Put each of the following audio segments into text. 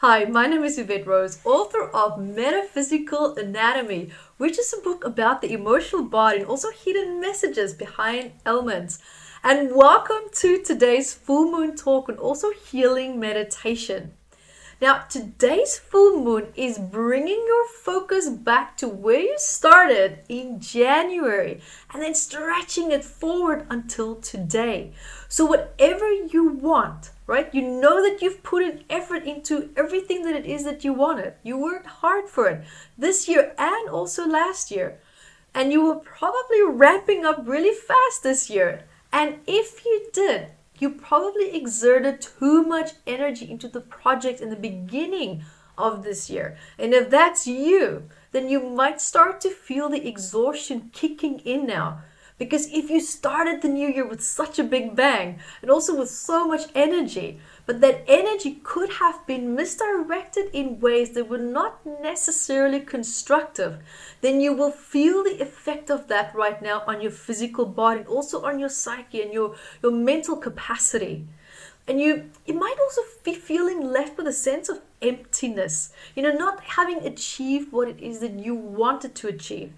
Hi, my name is Evette Rose, author of Metaphysical Anatomy, which is a book about the emotional body and also hidden messages behind ailments. And welcome to today's full moon talk and also healing meditation. Now, today's full moon is bringing your focus back to where you started in January and then stretching it forward until today. So whatever you want, right? You know that you've put in effort into everything that it is that you wanted. You worked hard for it this year and also last year. And you were probably ramping up really fast this year. And if you did, you probably exerted too much energy into the project in the beginning of this year. And if that's you, then you might start to feel the exhaustion kicking in now. Because if you started the new year with such a big bang and also with so much energy, but that energy could have been misdirected in ways that were not necessarily constructive, then you will feel the effect of that right now on your physical body and also on your psyche and your mental capacity. And you might also be feeling left with a sense of emptiness, not having achieved what it is that you wanted to achieve.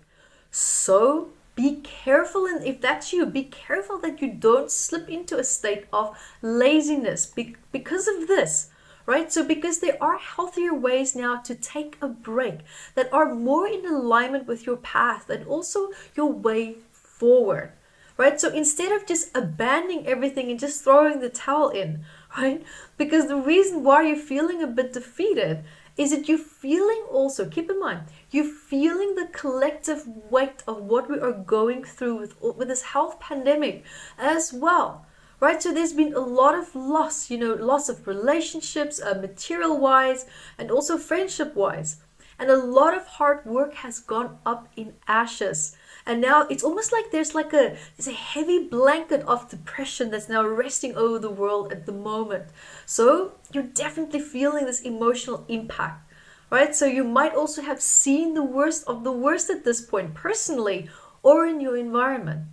So be careful, and if that's you, be careful that you don't slip into a state of laziness because of this, right? So because there are healthier ways now to take a break that are more in alignment with your path and also your way forward, right? So instead of just abandoning everything and just throwing the towel in, right? Because the reason why you're feeling a bit defeated is that you're feeling also, keep in mind, you're feeling the collective weight of what we are going through with this health pandemic as well, right? So there's been a lot of loss, loss of relationships, material-wise, and also friendship-wise. And a lot of hard work has gone up in ashes. And now it's almost like there's a heavy blanket of depression that's now resting over the world at the moment. So you're definitely feeling this emotional impact, right? So you might also have seen the worst of the worst at this point, personally or in your environment.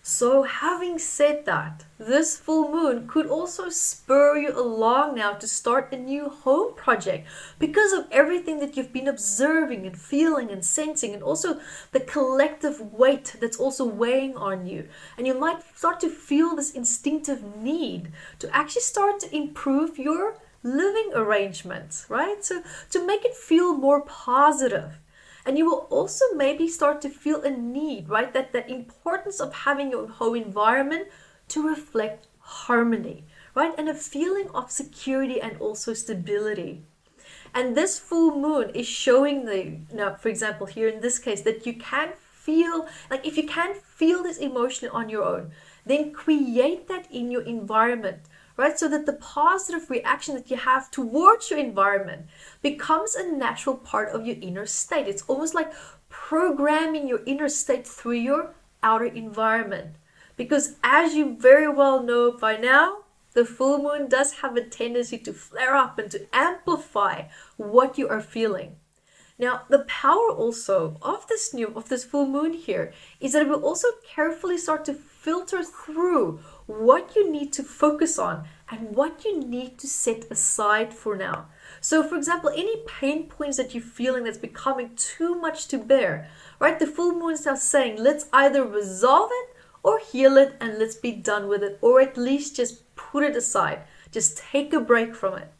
So having said that, this full moon could also spur you along now to start a new home project because of everything that you've been observing and feeling and sensing, and also the collective weight that's also weighing on you. And you might start to feel this instinctive need to actually start to improve your living arrangements, right? So to make it feel more positive. And you will also maybe start to feel a need, right? That importance of having your home environment to reflect harmony, right? And a feeling of security and also stability. And this full moon is showing for example, here in this case, that you can feel, like if you can't feel this emotion on your own, then create that in your environment, right? So that the positive reaction that you have towards your environment becomes a natural part of your inner state. It's almost like programming your inner state through your outer environment. Because as you very well know by now, the full moon does have a tendency to flare up and to amplify what you are feeling. Now, the power also of this full moon here is that it will also carefully start to filter through what you need to focus on and what you need to set aside for now. So, for example, any pain points that you're feeling that's becoming too much to bear, right? The full moon is now saying, let's either resolve it or heal it and let's be done with it, or at least just put it aside. Just take a break from it,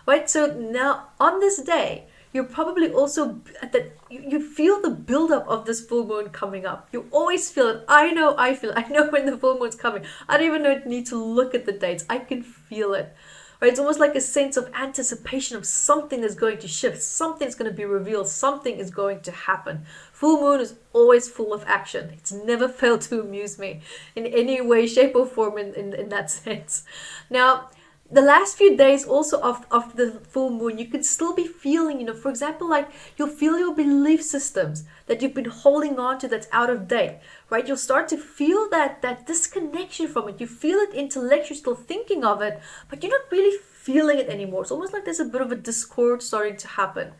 right? So now on this day, you're probably also that you feel the buildup of this full moon coming up. You always feel it. I know when the full moon's coming. I don't even need to look at the dates. I can feel it. Right? It's almost like a sense of anticipation of something that's going to shift, something that's going to be revealed, something is going to happen. Full moon is always full of action. It's never failed to amuse me in any way, shape, or form in that sense. Now, the last few days also of the full moon, you could still be feeling, for example, like you'll feel your belief systems that you've been holding on to that's out of date, right? You'll start to feel that disconnection from it. You feel it intellectually, still thinking of it, but you're not really feeling it anymore. It's almost like there's a bit of a discord starting to happen.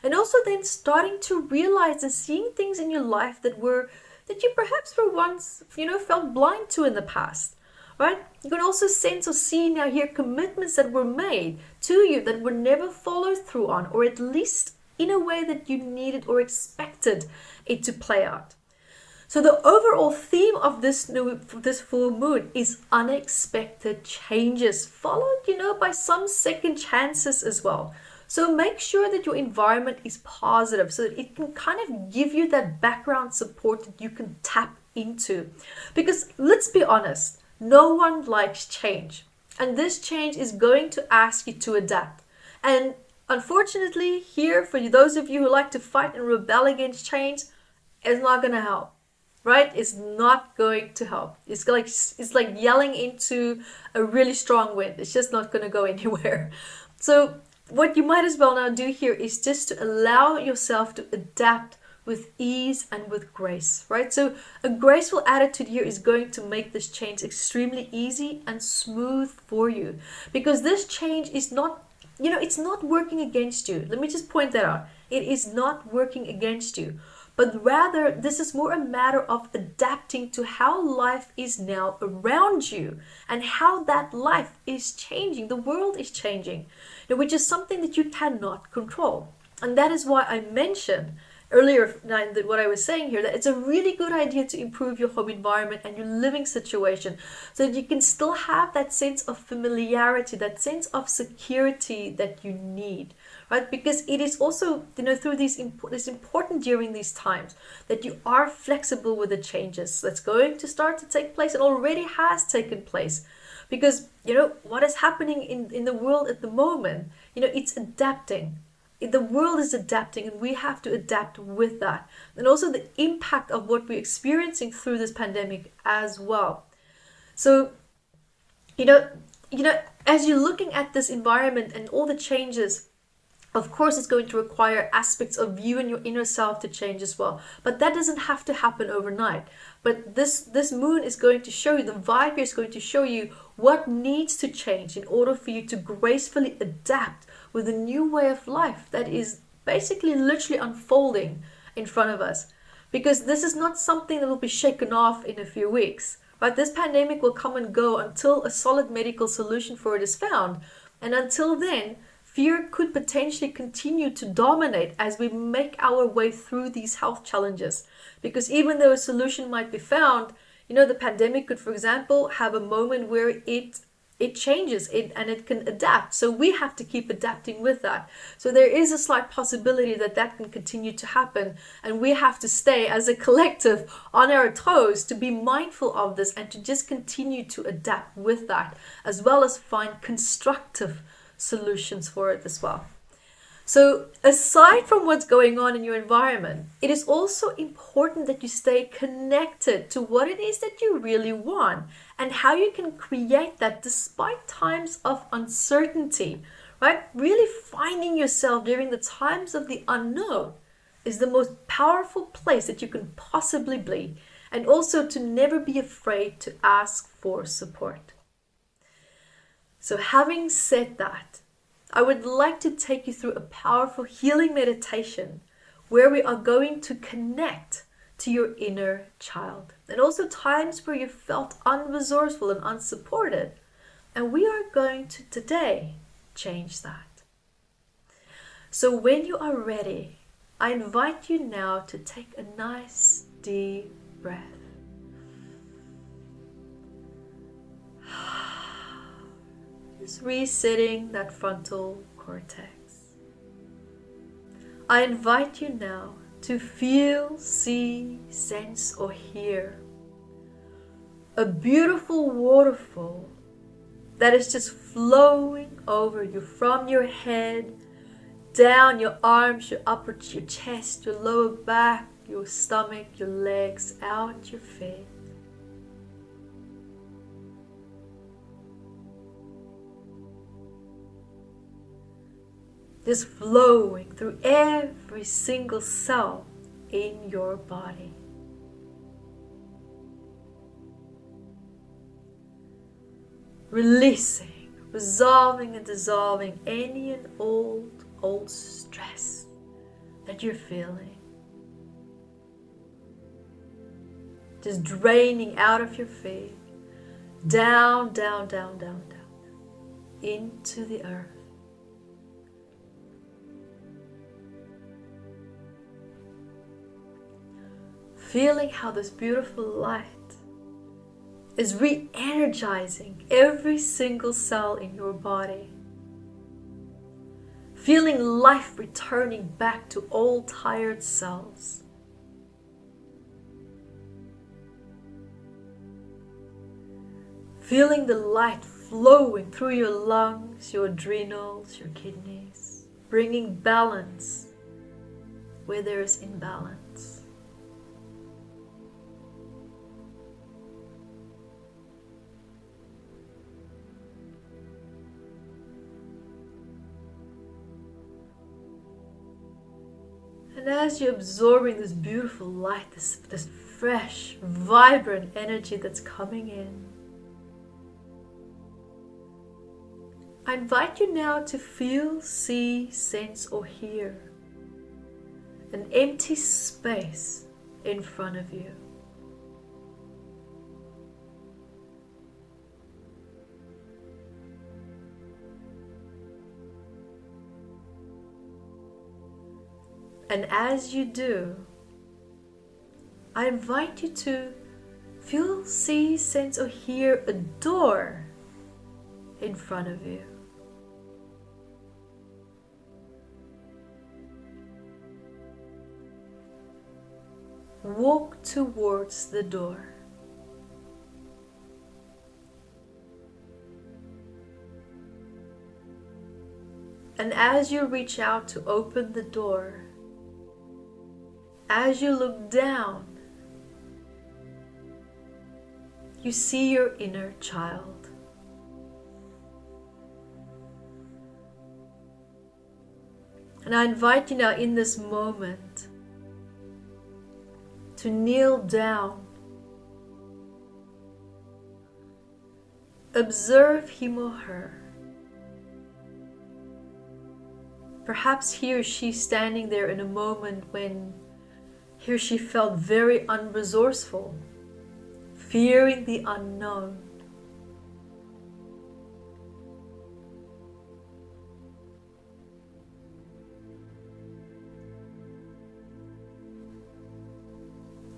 And also then starting to realize and seeing things in your life that you perhaps were once, felt blind to in the past. right? You can also sense or see now here commitments that were made to you that were never followed through on, or at least in a way that you needed or expected it to play out. So the overall theme of this full moon is unexpected changes, followed, by some second chances as well. So make sure that your environment is positive so that it can kind of give you that background support that you can tap into. Because let's be honest, no one likes change. And this change is going to ask you to adapt. And unfortunately, here, for those of you who like to fight and rebel against change, it's not going to help. Right? It's not going to help. It's like yelling into a really strong wind. It's just not going to go anywhere. So what you might as well now do here is just to allow yourself to adapt with ease and with grace, right? So a graceful attitude here is going to make this change extremely easy and smooth for you, because this change is not, it's not working against you. Let me just point that out. It is not working against you. But rather, this is more a matter of adapting to how life is now around you and how that life is changing. The world is changing, which is something that you cannot control. And that is why I mentioned earlier what I was saying here, that it's a really good idea to improve your home environment and your living situation so that you can still have that sense of familiarity, that sense of security that you need. Right? Because it is also, through it's important during these times that you are flexible with the changes that's going to start to take place and already has taken place. Because, what is happening in the world at the moment, it's adapting. The world is adapting and we have to adapt with that. And also the impact of what we're experiencing through this pandemic as well. So, as you're looking at this environment and all the changes, of course, it's going to require aspects of you and your inner self to change as well. But that doesn't have to happen overnight. But this moon is going to show you, the vibe here is going to show you what needs to change in order for you to gracefully adapt with a new way of life that is basically literally unfolding in front of us. Because this is not something that will be shaken off in a few weeks. Right? This pandemic will come and go until a solid medical solution for it is found. And until then, fear could potentially continue to dominate as we make our way through these health challenges. Because even though a solution might be found, the pandemic could, for example, have a moment where it changes and it can adapt. So we have to keep adapting with that. So there is a slight possibility that can continue to happen. And we have to stay as a collective on our toes to be mindful of this and to just continue to adapt with that, as well as find constructive solutions for it as well. So aside from what's going on in your environment, it is also important that you stay connected to what it is that you really want and how you can create that despite times of uncertainty, right? Really finding yourself during the times of the unknown is the most powerful place that you can possibly be, and also to never be afraid to ask for support. So having said that, I would like to take you through a powerful healing meditation where we are going to connect to your inner child, and also times where you felt unresourceful and unsupported. And we are going to today change that. So when you are ready, I invite you now to take a nice deep breath. Just resetting that frontal cortex. I invite you now to feel, see, sense, or hear a beautiful waterfall that is just flowing over you from your head, down your arms, your upper, your chest, your lower back, your stomach, your legs, out your feet. Just flowing through every single cell in your body. Releasing, resolving and dissolving any and old stress that you're feeling. Just draining out of your feet, down, down, down, down, down, into the earth. Feeling how this beautiful light is re-energizing every single cell in your body. Feeling life returning back to old tired cells. Feeling the light flowing through your lungs, your adrenals, your kidneys, bringing balance where there is imbalance. And as you're absorbing this beautiful light, this fresh, vibrant energy that's coming in, I invite you now to feel, see, sense, or hear an empty space in front of you. And as you do, I invite you to feel, see, sense, or hear a door in front of you. Walk towards the door. And as you reach out to open the door, as you look down, you see your inner child. And I invite you now in this moment to kneel down. Observe him or her. Perhaps he or she standing there in a moment when he or she felt very unresourceful, fearing the unknown.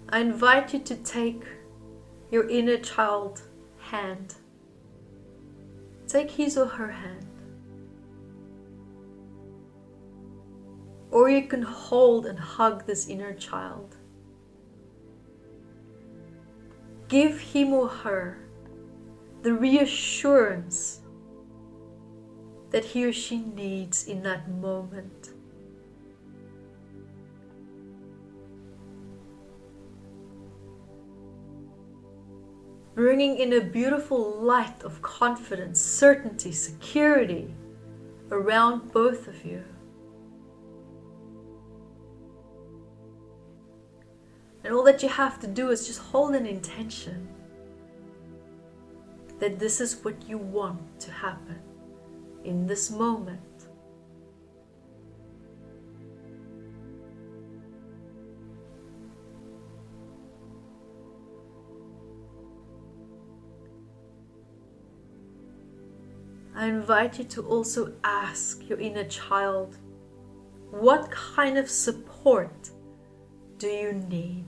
I invite you to take your inner child hand. Take his or her hand. Or you can hold and hug this inner child. Give him or her the reassurance that he or she needs in that moment. Bringing in a beautiful light of confidence, certainty, security around both of you. And all that you have to do is just hold an intention that this is what you want to happen in this moment. I invite you to also ask your inner child, what kind of support do you need?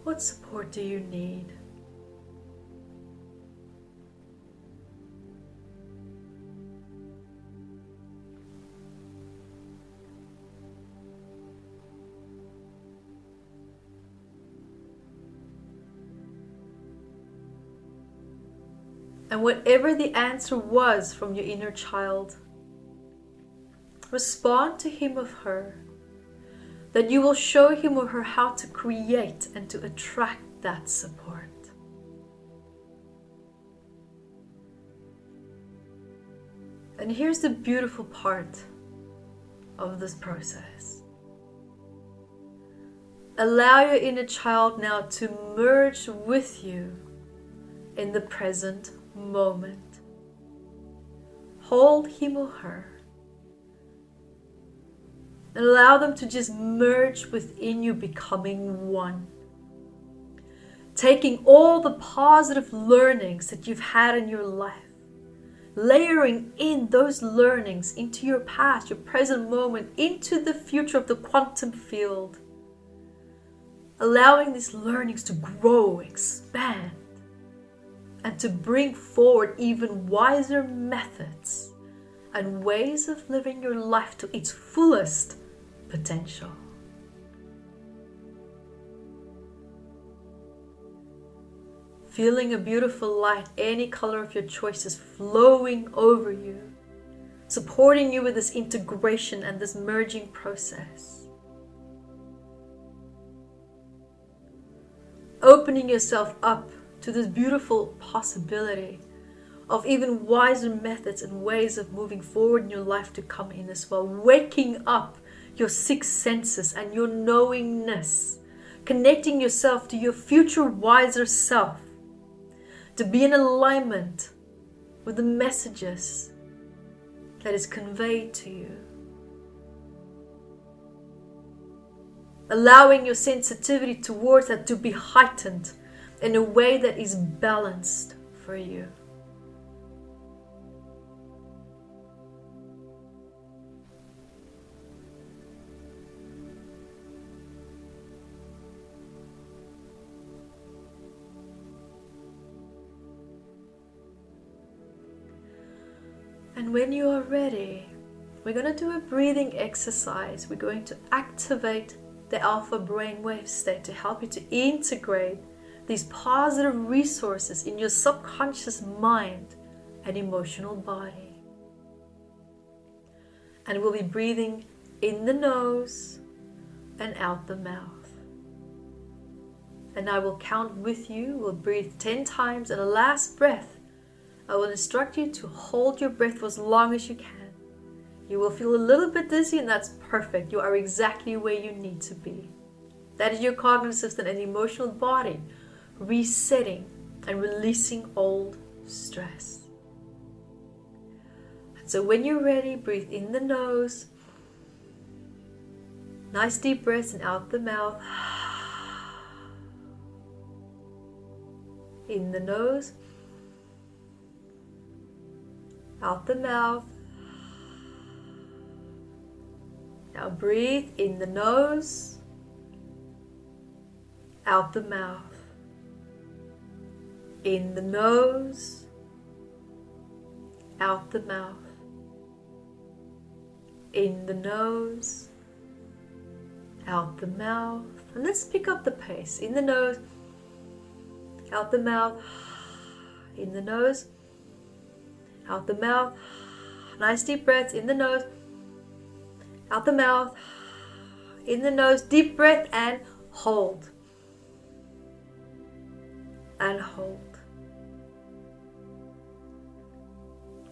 What support do you need? And whatever the answer was from your inner child, respond to him or her, that you will show him or her how to create and to attract that support. And here's the beautiful part of this process. Allow your inner child now to merge with you in the present moment. Hold him or her. And allow them to just merge within you, becoming one. Taking all the positive learnings that you've had in your life, layering in those learnings into your past, your present moment, into the future of the quantum field. Allowing these learnings to grow, expand, and to bring forward even wiser methods and ways of living your life to its fullest potential. Feeling a beautiful light, any color of your choices, flowing over you, supporting you with this integration and this merging process. Opening yourself up to this beautiful possibility of even wiser methods and ways of moving forward in your life to come in as well. Waking up your sixth senses and your knowingness. Connecting yourself to your future wiser self. To be in alignment with the messages that is conveyed to you. Allowing your sensitivity towards that to be heightened in a way that is balanced for you. And when you are ready, we're going to do a breathing exercise. We're going to activate the alpha brainwave state to help you to integrate these positive resources in your subconscious mind and emotional body. And we'll be breathing in the nose and out the mouth. And I will count with you. We'll breathe 10 times, and the last breath, I will instruct you to hold your breath for as long as you can. You will feel a little bit dizzy, and that's perfect. You are exactly where you need to be. That is your cognitive system and emotional body resetting and releasing old stress. And so when you're ready, breathe in the nose. Nice deep breaths, and out the mouth. In the nose. Out the mouth. Now breathe in the nose, out the mouth. In the nose, out the mouth. In the nose, out the mouth. And let's pick up the pace. In the nose, out the mouth. In the nose, out the mouth. Nice deep breaths. In the nose, out the mouth. In the nose, deep breath, and hold. And hold.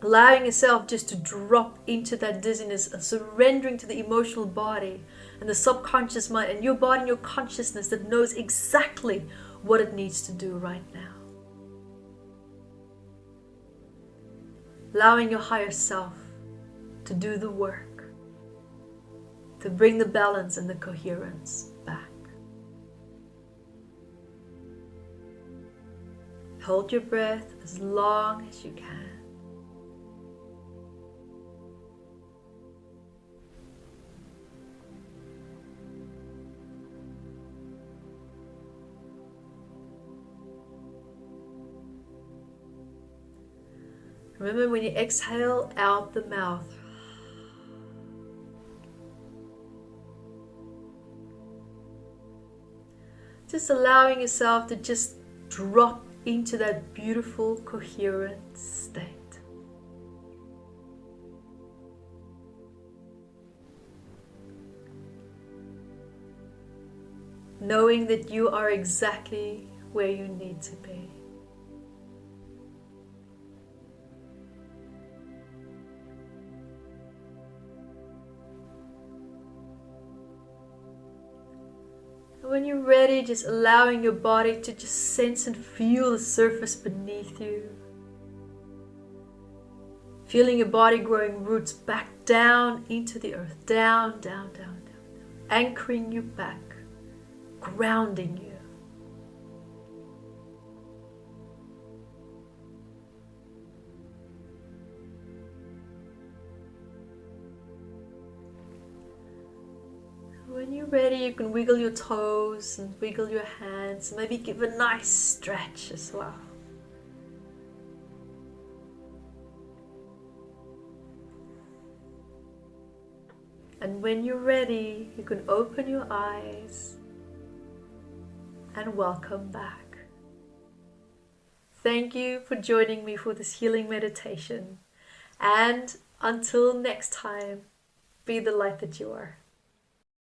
Allowing yourself just to drop into that dizziness and surrendering to the emotional body and the subconscious mind and your body and your consciousness that knows exactly what it needs to do right now. Allowing your higher self to do the work, to bring the balance and the coherence back. Hold your breath as long as you can. Remember, when you exhale out the mouth, just allowing yourself to just drop into that beautiful, coherent state. Knowing that you are exactly where you need to be. When you're ready, just allowing your body to just sense and feel the surface beneath you. Feeling your body growing roots back down into the earth. Down, down, down, down. Anchoring you back. Grounding you. When you're ready, you can wiggle your toes and wiggle your hands. Maybe give a nice stretch as well. And when you're ready, you can open your eyes and welcome back. Thank you for joining me for this healing meditation. And until next time, be the light that you are.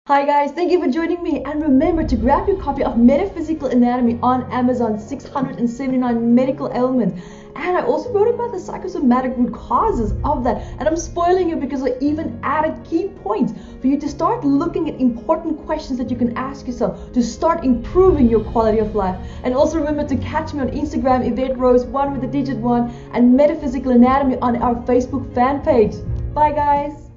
Hi guys, thank you for joining me, and remember to grab your copy of Metaphysical Anatomy on Amazon, 679 medical ailments. And I also wrote about the psychosomatic root causes of that, and I'm spoiling you because I even added key points for you to start looking at important questions that you can ask yourself to start improving your quality of life. And also remember to catch me on Instagram, Evette Rose, 1 with the digit 1, and Metaphysical Anatomy on our Facebook fan page. Bye guys!